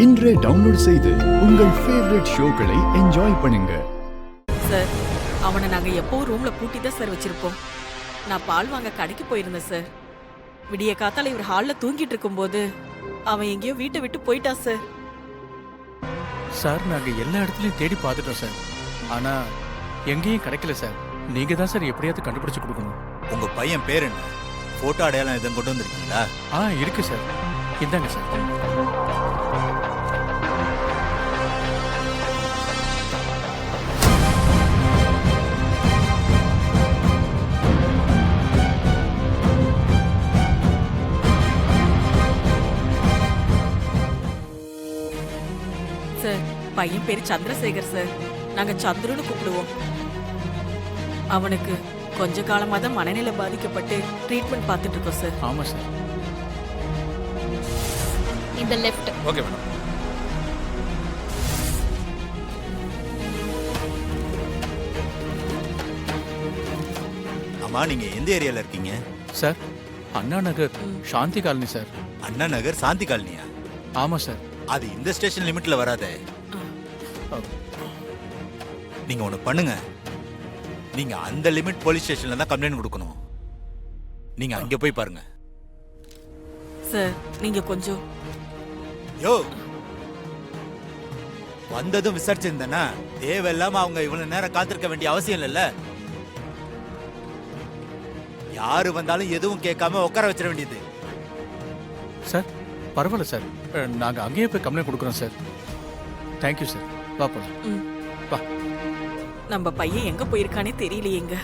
இன்றே டவுன்லோட் செய்து உங்கள் ஃபேவரட் ஷோக்களை என்ஜாய் பண்ணுங்க. சார், அவனை நாங்க எப்பவும் ரூம்ல பூட்டி தான் சார் வச்சிருப்போம். நான் பால் வாங்க கடைக்கு போயிருந்தேன் சார். விடிய காத்தால இவர் ஹால்ல தூங்கிட்டு இருக்கும்போது அவன் எங்கேயோ வீட்டை விட்டு போயிட்டான் சார். சார், நாங்க எல்லா இடத்துலயும் தேடி பார்த்துட்டோம் சார். ஆனா எங்கேயும் கிடைக்கல சார். நீங்க தான் சார் எப்படியாவது கண்டுபிடிச்சு கொடுக்கணும். உங்க பையன் பேர் என்ன? போட்டோ அடையாளம் எதுவும் கொண்டு வந்திருக்கீங்களா? இருக்கு சார். இந்தாங்க சார். சார், பையன் பேரு சந்திரசேகர் சார். நாங்க சந்துருன்னு கூப்பிடுவோம். அவனுக்கு கொஞ்ச காலமா தான் மனநிலை பாதிக்கப்பட்டு ட்ரீட்மெண்ட் பார்த்துட்டு இருக்கோம் சார். ஆமா சார். இந்த லெஃப்ட். Okay madam. அம்மா, நீங்க எந்த ஏரியால இருக்கீங்க? சார், அண்ணா நகர் சாந்தி காலனி சார். அண்ணா நகர் சாந்தி காலனியா? ஆமா சார். அது இந்த ஸ்டேஷன் லிமிட்ல வராதே. நீங்க ஒண்ணு பண்ணுங்க. நீங்க அந்த லிமிட் போலீஸ் ஸ்டேஷன்ல தான் கம்ப்ளைண்ட் கொடுக்கணும். நீங்க அங்க போய் பாருங்க. சார், நீங்க கொஞ்சம் யோ, வந்ததும் விசாரிச்சிருந்தேன்னா தேவையில்லாம அவங்க இவ்வளவு நேரம் காத்திருக்க வேண்டிய அவசியம் இல்லைல்ல. யாரு வந்தாலும் எதுவும் கேட்காம உட்கார வச்சிட வேண்டியது. சார், பரவாயில்ல சார். நாங்க அங்கேயே போய் கம்ப்ளைண்ட் கொடுக்குறோம் சார். Thank you sir. வா போலாம். வா. நம்ம பையன் எங்க போயிருக்கானே தெரியலையேங்க.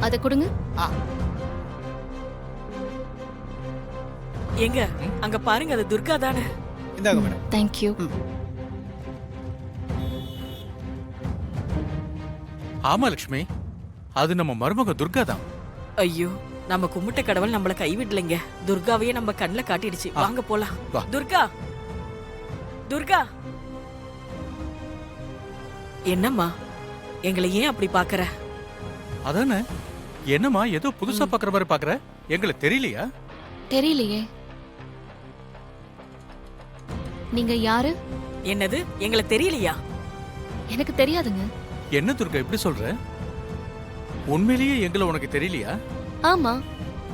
அத கொடுங்க. எங்க அங்க பாருங்க, அது துர்கா தானே? இந்தாங்க மேடம். Thank you. ஆமா லட்சுமி, அது நம்ம மருமக துர்கா தான். ஐயோ, நம்ம கும்பிட்ட கடவுள் நம்மள கைவிடலைங்க. துர்காவையே நம்ம கண்ணுல காட்டிடுச்சு. வாங்க போலாம். வா. துர்கா, துர்கா. என்னம்மா, எங்களை ஏன் அப்படி பாக்குற? அதானே, என்னம்மா ஏதோ புதுசா பாக்குற மாதிரி பாக்குற? எங்களுக்கு தெரியலையா? தெரியலையே. நீங்க யாரு? என்னது, எங்களை தெரியலையா? எனக்கு தெரியாதுங்க. என்ன துர்கா இப்படி சொல்ற? உண்மையிலேயே எங்களை உனக்கு தெரியலையா? ஆமா,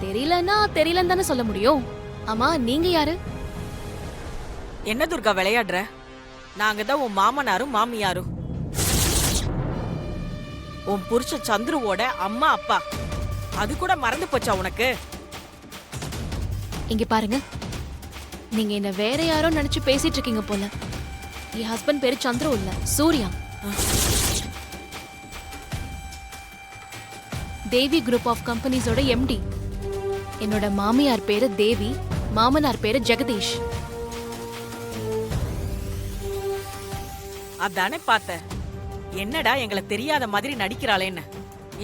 தெரியலன்னா தெரியலன்னு தானே சொல்ல முடியும். ஆமா, நீங்க யாரு? என்ன துர்கா விளையாடுற? நாங்க தான் உன் மாமனாரும் மாமியாரும். உன் புருஷ சந்துருவோட அம்மா அப்பா. அது கூட மறந்து போச்சா உனக்கு? இங்க பாருங்க, நீங்க என்ன வேற யாரோ நினைச்சு பேசிட்டு இருக்கீங்க போல. என் ஹஸ்பண்ட் பேரு சந்திரு இல்ல, சூர்யா. தேவி குரூப் ஆஃப் கம்பெனிஸோட எம்டி. என்னோட மாமியார் பேரு தேவி, மாமனார் பேரு ஜெகதீஷ். அதானே பார்த்த. என்னடா எங்களை தெரியாத மாதிரி நடிக்கிறாளேன்னு.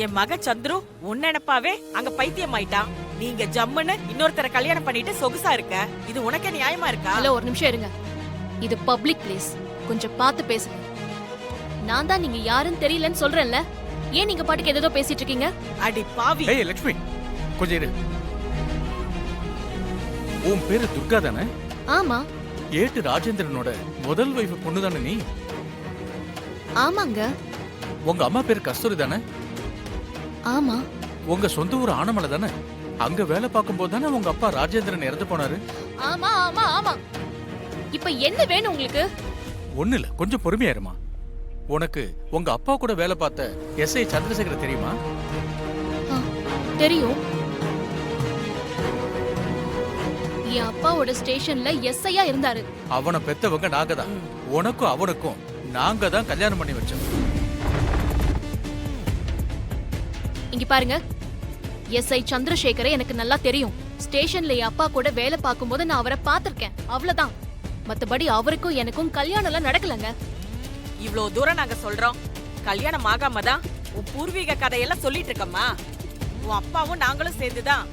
என் மக சந்துரு உன் நினைப்பாவே அங்க பைத்தியம் ஆயிட்டான். நீங்க ஜம்முன்னு இன்னொருத்தர கல்யாணம் பண்ணிட்டு சொகுசா இருக்க. இது உனக்கே நியாயமா இருக்கா? ஹலோ, ஒரு நிமிஷம் இருங்க. இது பப்ளிக் பிளேஸ், கொஞ்சம் பார்த்து பேசுங்க. நான் தான் நீங்க யாருன்னு தெரியலன்னு சொல்றேன்ல. ஏன் நீங்க பாட்டுக்கு ஏதோ பேசிட்டு இருக்கீங்க? அடி பாவி. ஏய் லட்சுமி, கொஞ்சம் இரு. உன் பேரு துர்கா தானே? ஆமா. ஏட்டு ராஜேந்திரனோட முதல் வைஃப் பொண்ணு தானே நீ? ஆமாங்க. உங்க அம்மா பேரு கஸ்தூரி தானே? ஆமா. உங்க சொந்த ஊர் ஆனமலை தானே? அங்க வேலை பார்க்கும் போது தானே உங்க அப்பா ராஜேந்திரன் இறந்து போனாரு? ஆமா ஆமா ஆமா. இப்ப என்ன வேணும் உங்களுக்கு? ஒண்ணு இல்ல, கொஞ்சம் பொறுமையா இருமா. உனக்கு உங்க அப்பா கூட வேலை பார்த்த எஸ்ஐ சந்திரசேகர் தெரியுமா? தெரியும். என் அப்பாவோட ஸ்டேஷன்ல எஸ்ஐயா இருந்தாரு. அவனை பெத்தவங்க நாங்க தான். உனக்கும் அவனுக்கும் நாங்க தான் கல்யாணம் பண்ணி வச்சோம். இங்க பாருங்க, எஸ்ஐ சந்திரசேகரை எனக்கு நல்லா தெரியும். ஸ்டேஷன்ல என் அப்பா கூட வேலை பார்க்கும்போது நான் அவரை பார்த்திருக்கேன், அவ்வளவுதான். மத்தபடி அவருக்கும் எனக்கும் கல்யாணம் எல்லாம் நடக்கலங்க. இவ்வளவு தூரம் நாங்க சொல்றோம். கல்யாணம் ஆகாம தான் உன் பூர்வீக கதையெல்லாம் சொல்லிட்டு இருக்கம்மா. உன் அப்பாவும் நாங்களும் சேர்ந்துதான்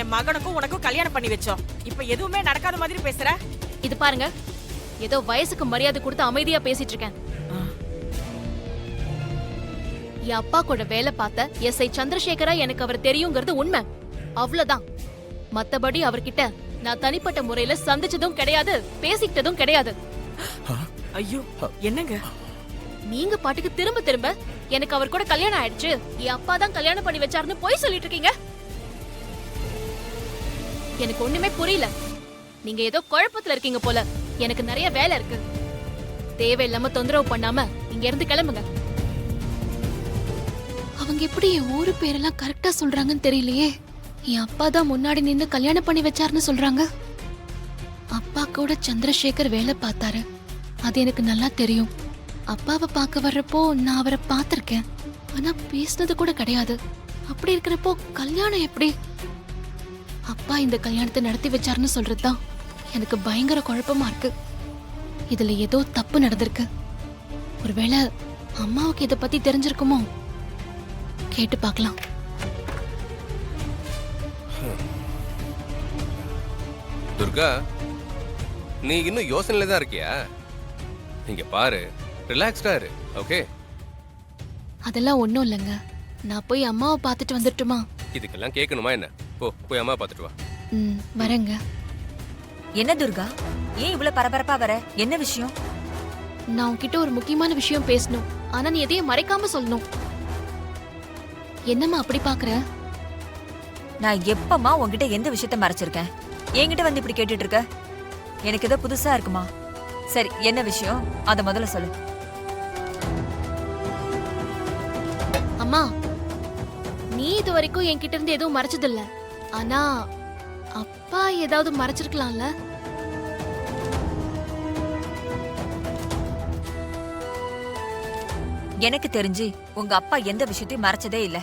என் மகனுக்கும் உனக்கும் கல்யாணம் பண்ணி வச்சோம். இப்ப எதுவுமே நடக்காத மாதிரி பேசுற. இது பாருங்க, ஏதோ வயசுக்கு மரியாதை கொடுத்து அமைதியா பேசிட்டு இருக்கேன். என் அப்பா கூட வேலை பார்த்த எஸ்ஐ சந்திரசேகரா எனக்கு அவர் தெரியுங்கிறது உண்மை, அவ்வளவுதான். மத்தபடி அவர்கிட்ட நான் தனிப்பட்ட முறையில சந்திச்சதும் கிடையாது, பேசிக்கிட்டதும் கிடையாது. ஐயோ என்னங்க நீங்க பாட்டுக்கு திரும்ப திரும்ப எனக்கு அவர் கூட கல்யாணம் ஆயிடுச்சு, என் அப்பா தான் கல்யாணம் பண்ணி வச்சாருன்னு போய் சொல்லிட்டு இருக்கீங்க. எனக்கு ஒண்ணுமே புரியல. நீங்க ஏதோ குழப்பத்துல இருக்கீங்க போல. எனக்கு நிறைய வேலை இருக்கு. தேவையில்லாம தொந்தரவு பண்ணாம இங்க இருந்து கிளம்புங்க. அவங்க எப்படி என் ஊரு பேரெல்லாம் கரெக்டா சொல்றாங்கன்னு தெரியலையே. என் அப்பா தான் முன்னாடி நின்னு கல்யாணம் பண்ணி வச்சாருன்னு சொல்றாங்க. அப்பா கூட சந்திரசேகர் வேலை பார்த்தாரு, அது எனக்கு நல்லா தெரியும். அப்பாவை பார்க்க வர்றப்போ நான் அவரை பார்த்திருக்கேன், ஆனா பேசினது கூட கிடையாது. அப்படி இருக்கிறப்போ கல்யாணம் எப்படி? அப்பா இந்த கல்யாணத்தை நடத்தி வச்சாருன்னு சொல்றதுதான் எனக்கு பயங்கர குழப்பமா இருக்கு. இதுல ஏதோ தப்பு நடந்திருக்கு. ஒருவேளை அம்மாவுக்கு இத பத்தி தெரிஞ்சிருக்குமோ? கேட்டு பார்க்கலாம். துர்கா, நீ இன்னும் யோசனையில தான் இருக்கியா? இங்க பாரு, ரிலாக்ஸ்டா இரு, ஓகே? அதெல்லாம் ஒண்ணும் இல்லைங்க. நான் போய் அம்மாவை பார்த்துட்டு வந்துட்டுமா? இதுக்கெல்லாம் கேட்கணுமா என்ன? போய் அம்மா பார்த்துட்டு வா. வரேங்க. என்ன துர்கா, ஏன் இவ்வளவு பரபரப்பா வர? என்ன விஷயம்? நான் உன்கிட்ட ஒரு முக்கியமான விஷயம் பேசணும், ஆனா நீ எதையும் மறைக்காம சொல்லணும். என்னம்மா அப்படி பாக்குற? நான் எப்பமா உன்கிட்ட எந்த விஷயத்த மறைச்சிருக்கேன்? என்கிட்ட வந்து இப்படி கேட்டுட்டு இருக்க? எனக்கு ஏதோ புதுசா இருக்குமா? சரி, என்ன விஷயம் அத முதல்ல சொல்லு. அம்மா, நீ இது வரைக்கும் என்கிட்ட இருந்து எதுவும் மறைச்சதில்ல, ஆனா அப்பா ஏதாவது மறைச்சிருக்கலாம்ல? எனக்கு தெரிஞ்சு உங்க அப்பா எந்த விஷயத்தையும் மறைச்சதே இல்ல.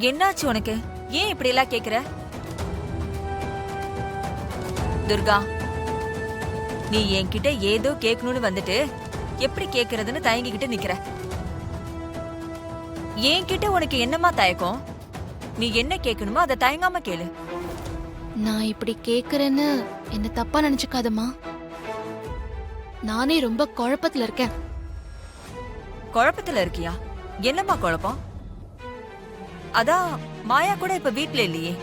என்னாச்சு உனக்கு? ஏன் இப்படி எல்லாம் கேக்குற? துர்கா, நீ என்கிட்ட ஏதோ கேட்கணும்னு வந்துட்டு எப்படி கேக்குறதுன்னு தயங்கிக்கிட்டு நிக்கிற. என்கிட்ட உனக்கு என்னமா தயக்கம்? நீ என்ன கேட்கணுமோ அதை தயங்காம கேளு. நான் இப்படி கேக்குறேன்னு என்ன தப்பா நினைச்சுக்காதம்மா. நானே ரொம்ப குழப்பத்துல இருக்கேன். குழப்பத்துல இருக்கியா? என்னம்மா குழப்பம்? அதான் மாயா கூட இப்ப வீட்ல இல்லையே.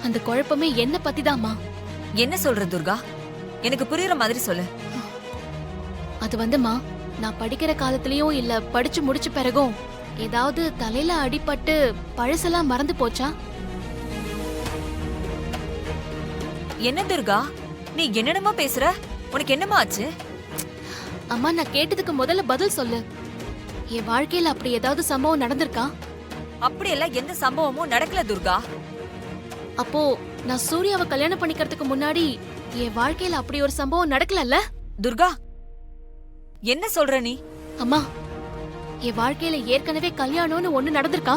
அந்த குழப்பமே என்ன பத்திதாம்மா. என்ன சொல்ற துர்கா? எனக்கு புரியுற மாதிரி சொல்லு. அது வந்துமா, நான் படிக்கிற காலத்துலயும் இல்ல படிச்சு முடிச்ச பிறகும் ஏதாவது தலையில அடிபட்டு பழசெல்லாம் மறந்து போச்சா? என்ன துர்கா, நீ என்னென்னமோ பேசுற? உனக்கு என்னமா ஆச்சு? அம்மா, நான் கேட்டதுக்கு முதல்ல பதில் சொல்லு. என் வாழ்க்கையில அப்படி ஏதாவது சம்பவம் நடந்திருக்கா? அப்படியெல்லாம் எந்த சம்பவமும் நடக்கல துர்கா. அப்போ நான் சூர்யாவை கல்யாணம் பண்ணிக்கிறதுக்கு முன்னாடி என் வாழ்க்கையில அப்படி ஒரு சம்பவம் நடக்கலல்ல? துர்கா, என்ன சொல்ற நீ? அம்மா, என் வாழ்க்கையில ஏற்கனவே கல்யாணம்னு ஒண்ணு நடந்திருக்கா?